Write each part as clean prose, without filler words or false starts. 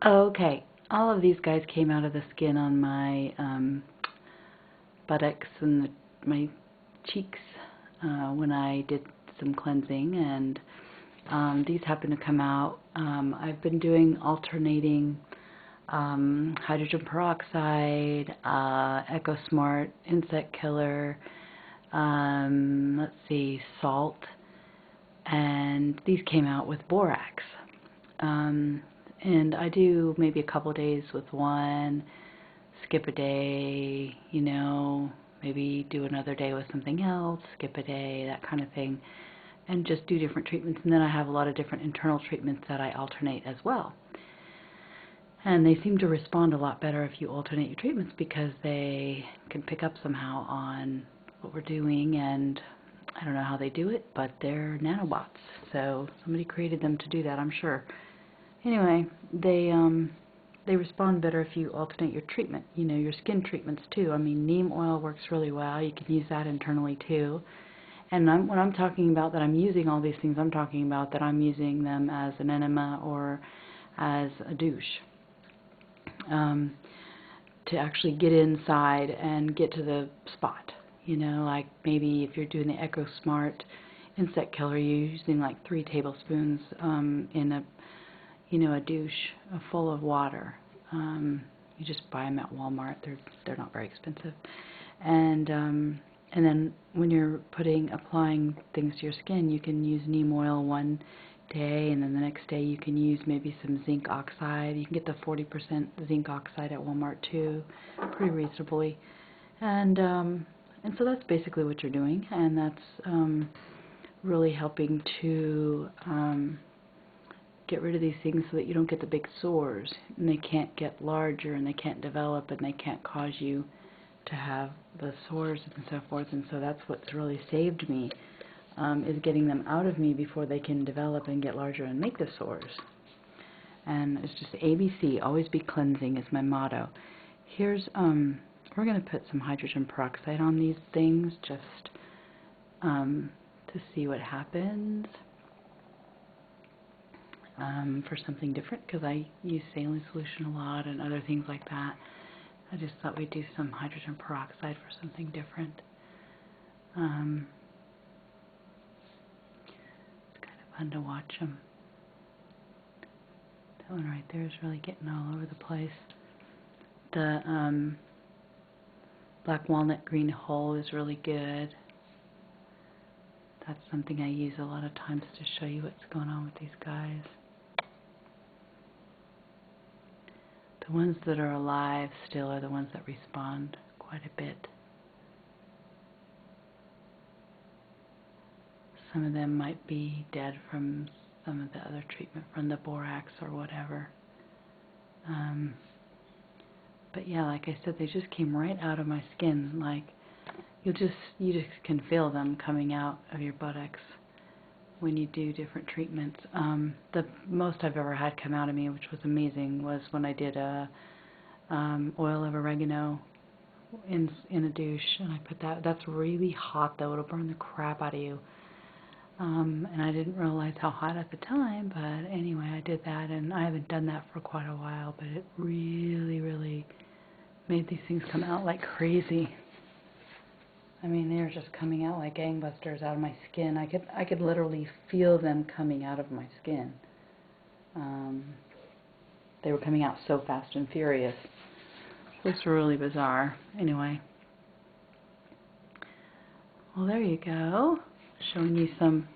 Okay, all of these guys came out of the skin on my buttocks and my cheeks when I did some cleansing, and these happen to come out. I've been doing alternating hydrogen peroxide, Eco Smart, insect killer, let's see, salt, and these came out with borax. And I do maybe a couple days with one, skip a day, you know, maybe do another day with something else, skip a day, that kind of thing, and just do different treatments. And then I have a lot of different internal treatments that I alternate as well. And they seem to respond a lot better if you alternate your treatments because they can pick up somehow on what we're doing, and I don't know how they do it, but they're nanobots. So somebody created them to do that, I'm sure. Anyway, they respond better if you alternate your treatment, you know, your skin treatments too. I mean, neem oil works really well. You can use that internally too. And when I'm talking about that I'm using all these things, I'm talking about that I'm using them as an enema or as a douche. To actually get inside and get to the spot. You know, like maybe if you're doing the Eco Smart insect killer, you're using like 3 tablespoons in a, you know, a douche full of water. You just buy them at Walmart. They're not very expensive. And then when you're applying things to your skin, you can use neem oil one day, and then the next day you can use maybe some zinc oxide. You can get the 40% zinc oxide at Walmart too, pretty reasonably. And so that's basically what you're doing, and that's really helping to get rid of these things so that you don't get the big sores, and they can't get larger, and they can't develop, and they can't cause you to have the sores and so forth. And so that's what's really saved me, is getting them out of me before they can develop and get larger and make the sores. And it's just ABC, always be cleansing is my motto. Here's, we're going to put some hydrogen peroxide on these things just to see what happens. For something different, because I use saline solution a lot and other things like that. I just thought we'd do some hydrogen peroxide for something different. It's kind of fun to watch them. That one right there is really getting all over the place. The black walnut green hull is really good. That's something I use a lot of times to show you what's going on with these guys. The ones that are alive still are the ones that respond quite a bit. Some of them might be dead from some of the other treatment, from the borax or whatever. But yeah, like I said, they just came right out of my skin. Like you just can feel them coming out of your buttocks when you do different treatments. The most I've ever had come out of me, which was amazing, was when I did a oil of oregano in a douche, and I put that. That's really hot though; it'll burn the crap out of you. And I didn't realize how hot at the time, but anyway, I did that, and I haven't done that for quite a while, but it really, really made these things come out like crazy. I mean, they were just coming out like gangbusters out of my skin. I could literally feel them coming out of my skin. They were coming out so fast and furious. It was really bizarre. Anyway. Well, there you go. Showing you some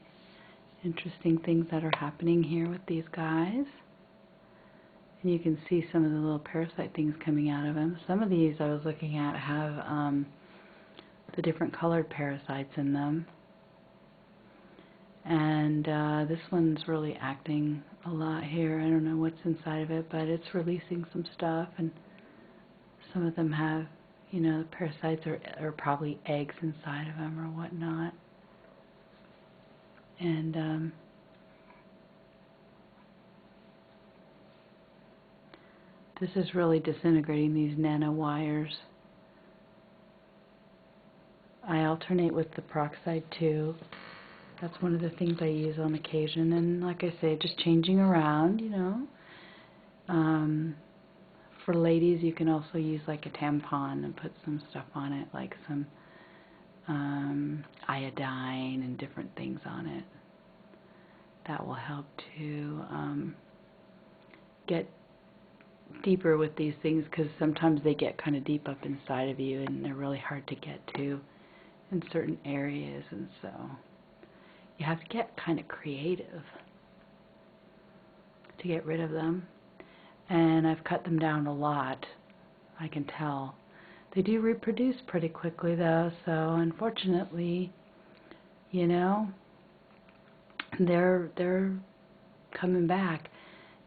interesting things that are happening here with these guys. And you can see some of the little parasite things coming out of them. Some of these I was looking at have the different colored parasites in them. And this one's really acting a lot here. I don't know what's inside of it, but it's releasing some stuff. And some of them have, you know, the parasites are probably eggs inside of them or whatnot. And this is really disintegrating these nanowires. I alternate with the peroxide too. That's one of the things I use on occasion. And like I say, just changing around, you know. ladies, you can also use like a tampon and put some stuff on it, like some iodine and different things on it. That will help to get deeper with these things, because sometimes they get kind of deep up inside of you and they're really hard to get to in certain areas, and so you have to get kind of creative to get rid of them. And I've cut them down a lot, I can tell. They do reproduce pretty quickly though, so unfortunately, you know, they're coming back.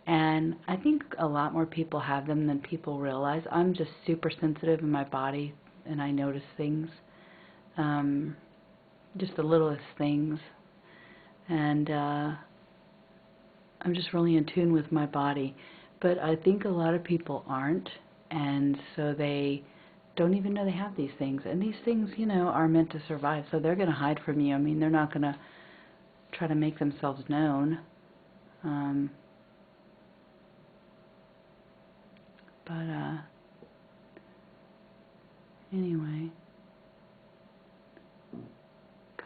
And I think a lot more people have them than people realize. I'm just super sensitive in my body, and I notice things, just the littlest things. And I'm just really in tune with my body. But I think a lot of people aren't, and so they don't even know they have these things. And these things, you know, are meant to survive, so they're going to hide from you. I mean, they're not going to try to make themselves known. Anyway,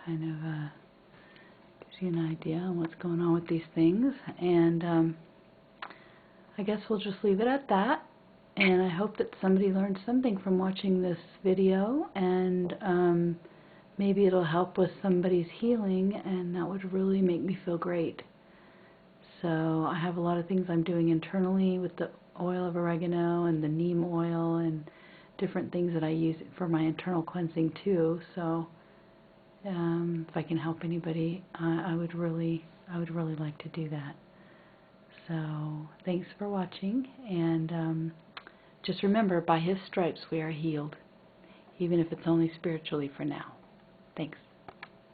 kind of gives you an idea on what's going on with these things. And I guess we'll just leave it at that. And I hope that somebody learned something from watching this video, and maybe it'll help with somebody's healing, and that would really make me feel great. So I have a lot of things I'm doing internally with the oil of oregano and the neem oil and different things that I use for my internal cleansing too. So if I can help anybody, I would really like to do that. So thanks for watching, and just remember, by His stripes we are healed, even if it's only spiritually for now. Thanks.